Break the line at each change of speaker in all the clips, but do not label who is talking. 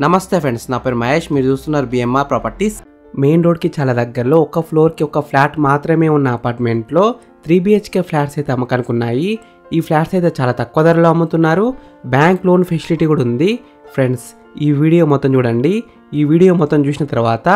నమస్తే ఫ్రెండ్స్, నా పేరు మహేష్. మీరు చూస్తున్నారు బిఎంఆర్ ప్రాపర్టీస్. మెయిన్ రోడ్కి చాలా దగ్గరలో ఒక ఫ్లోర్కి ఒక ఫ్లాట్ మాత్రమే ఉన్న అపార్ట్మెంట్లో 3BHK ఫ్లాట్స్ అయితే అమ్మకానికి ఉన్నాయి. ఈ ఫ్లాట్స్ అయితే చాలా తక్కువ ధరలో అమ్ముతున్నారు. బ్యాంక్ లోన్ ఫెసిలిటీ కూడా ఉంది. ఫ్రెండ్స్, ఈ వీడియో మొత్తం చూడండి. ఈ వీడియో మొత్తం చూసిన తర్వాత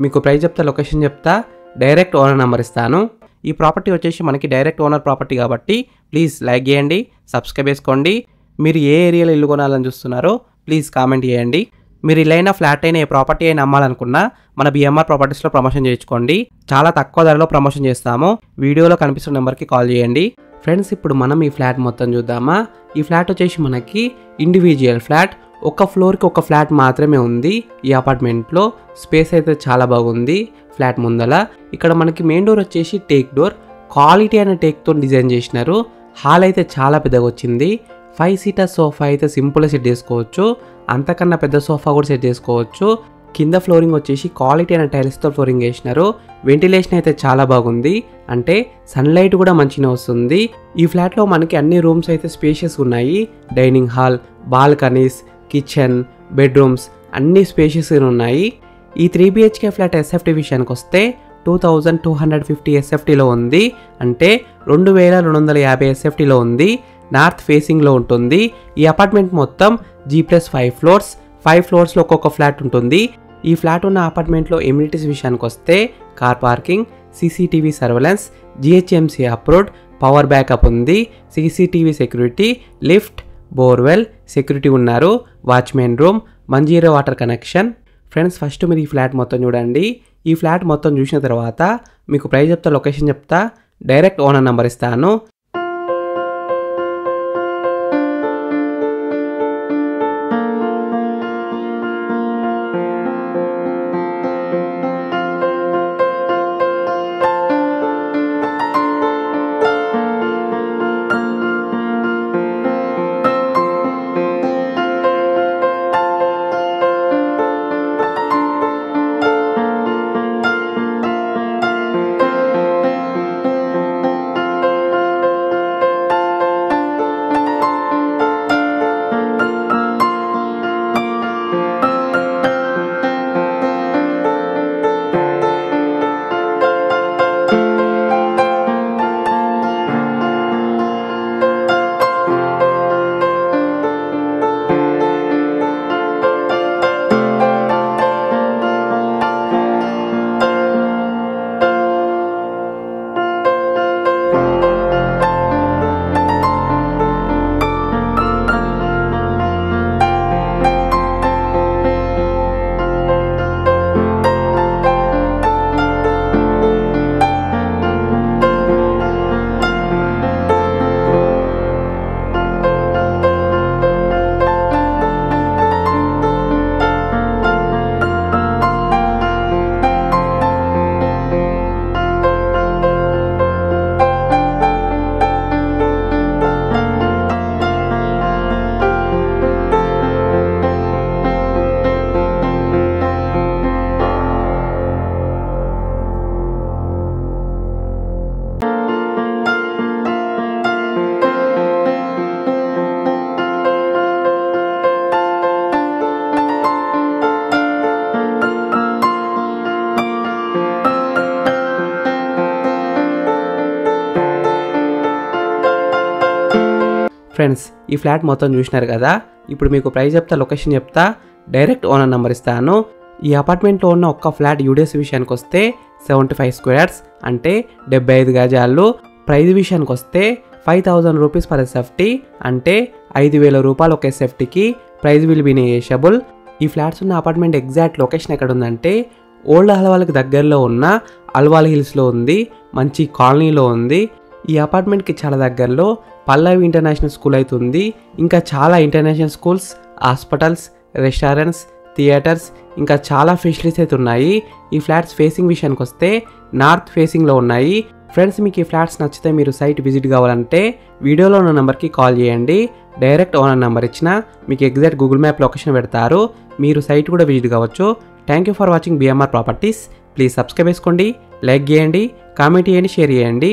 మీకు ప్రైస్ చెప్తా, లొకేషన్ చెప్తా, డైరెక్ట్ ఓనర్ నెంబర్ ఇస్తాను. ఈ ప్రాపర్టీ వచ్చేసి మనకి డైరెక్ట్ ఓనర్ ప్రాపర్టీ కాబట్టి ప్లీజ్ లైక్ చేయండి, సబ్స్క్రైబ్ చేసుకోండి. మీరు ఏ ఏరియాలో ఇల్లు కొనాలని చూస్తున్నారో ప్లీజ్ కామెంట్ చేయండి. మీరు ఇల్లైనా ఫ్లాట్ అయినా ఏ ప్రాపర్టీ అయినా అమ్మాలనుకున్నా మన బిఎంఆర్ ప్రాపర్టీస్లో ప్రమోషన్ చేయించుకోండి. చాలా తక్కువ ధరలో ప్రమోషన్ చేస్తాము. వీడియోలో కనిపిస్తున్న నెంబర్కి కాల్ చేయండి. ఫ్రెండ్స్, ఇప్పుడు మనం ఈ ఫ్లాట్ మొత్తం చూద్దామా. ఈ ఫ్లాట్ వచ్చేసి మనకి ఇండివిజువల్ ఫ్లాట్. ఒక ఫ్లోర్కి ఒక ఫ్లాట్ మాత్రమే ఉంది. ఈ అపార్ట్మెంట్లో స్పేస్ అయితే చాలా బాగుంది. ఫ్లాట్ ముందల ఇక్కడ మనకి మెయిన్ డోర్ వచ్చేసి టేక్ డోర్, క్వాలిటీ అయిన టేక్తో డిజైన్ చేసినారు. హాల్ అయితే చాలా పెద్దగా వచ్చింది. 5 సీటర్ సోఫా అయితే సింపుల్గా సెట్ చేసుకోవచ్చు. అంతకన్నా పెద్ద సోఫా కూడా సెట్ చేసుకోవచ్చు. కింద ఫ్లోరింగ్ వచ్చేసి క్వాలిటీ అయిన టైల్స్తో ఫ్లోరింగ్ వేసినారు. వెంటిలేషన్ అయితే చాలా బాగుంది, అంటే సన్లైట్ కూడా మంచిగా వస్తుంది. ఈ ఫ్లాట్లో మనకి అన్ని రూమ్స్ అయితే స్పేషియస్ ఉన్నాయి. Dining hall, balconies, kitchen, bedrooms అన్నీ స్పేషియస్ ఉన్నాయి. ఈ 3BHK ఫ్లాట్ ఎస్ఎఫ్టీ విషయానికి వస్తే 2250 ఎస్ఎఫ్టీలో ఉంది, అంటే 2250 ఎస్ఎఫ్టీలో ఉంది. నార్త్ ఫేసింగ్లో ఉంటుంది. ఈ అపార్ట్మెంట్ మొత్తం G+5 ఫ్లోర్స్. 5 ఫ్లోర్స్లో ఒక్కొక్క ఫ్లాట్ ఉంటుంది. ఈ ఫ్లాట్ ఉన్న అపార్ట్మెంట్లో ఎమ్యూనిటీస్ విషయానికి వస్తే car parking, CCTV surveillance, GHMC approved, power backup ఉంది, CCTV security, lift, borewell security ఉన్నారు, watchman room, Manjeera water connection. Friends, first మీరు ఈ ఫ్లాట్ మొత్తం చూడండి. ఈ ఫ్లాట్ మొత్తం చూసిన తర్వాత మీకు ప్రైస్ చెప్తా, లొకేషన్ చెప్తా, డైరెక్ట్ ఓనర్ నెంబర్ ఇస్తాను. ఫ్రెండ్స్, ఈ ఫ్లాట్ మొత్తం చూసినారు కదా. ఇప్పుడు మీకు ప్రైస్ చెప్తా, లొకేషన్ చెప్తా, డైరెక్ట్ ఓనర్ నెంబర్ ఇస్తాను. ఈ అపార్ట్మెంట్లో ఉన్న ఒక్క ఫ్లాట్ యూడిఎస్ విషయానికి వస్తే 75 స్క్వేర్స్, అంటే 75 గజాలు. ప్రైస్ విషయానికి వస్తే 5000 రూపీస్ పర్ ఎస్ఎఫ్టీ, అంటే 5000 రూపాయలు ఒక ఎస్ఎఫ్టీకి. Price will be negotiable. ఈ ఫ్లాట్స్ ఉన్న అపార్ట్మెంట్ ఎగ్జాక్ట్ లొకేషన్ ఎక్కడ ఉందంటే ఓల్డ్ అల్వాల్కి దగ్గరలో ఉన్న అల్వాల్ హిల్స్లో ఉంది. మంచి కాలనీలో ఉంది. ఈ అపార్ట్మెంట్కి చాలా దగ్గరలో పల్లవి ఇంటర్నేషనల్ స్కూల్ అయితే ఉంది. ఇంకా చాలా international schools, hospitals, restaurants, theatres, ఇంకా చాలా ఫెసిలిటీస్ అయితే ఉన్నాయి. ఈ ఫ్లాట్స్ ఫేసింగ్ విషయానికి వస్తే నార్త్ ఫేసింగ్లో ఉన్నాయి. ఫ్రెండ్స్, మీకు ఈ ఫ్లాట్స్ నచ్చితే మీరు సైట్ విజిట్ కావాలంటే వీడియోలో ఉన్న నెంబర్కి కాల్ చేయండి. డైరెక్ట్ ఓనర్ నెంబర్ ఇచ్చిన మీకు ఎగ్జాక్ట్ గూగుల్ మ్యాప్ లొకేషన్ పెడతారు. మీరు సైట్ కూడా విజిట్ కావచ్చు. Thank you for watching BMR properties. Please subscribe చేసుకోండి, లైక్ చేయండి, కామెంట్ చేయండి, షేర్ చేయండి.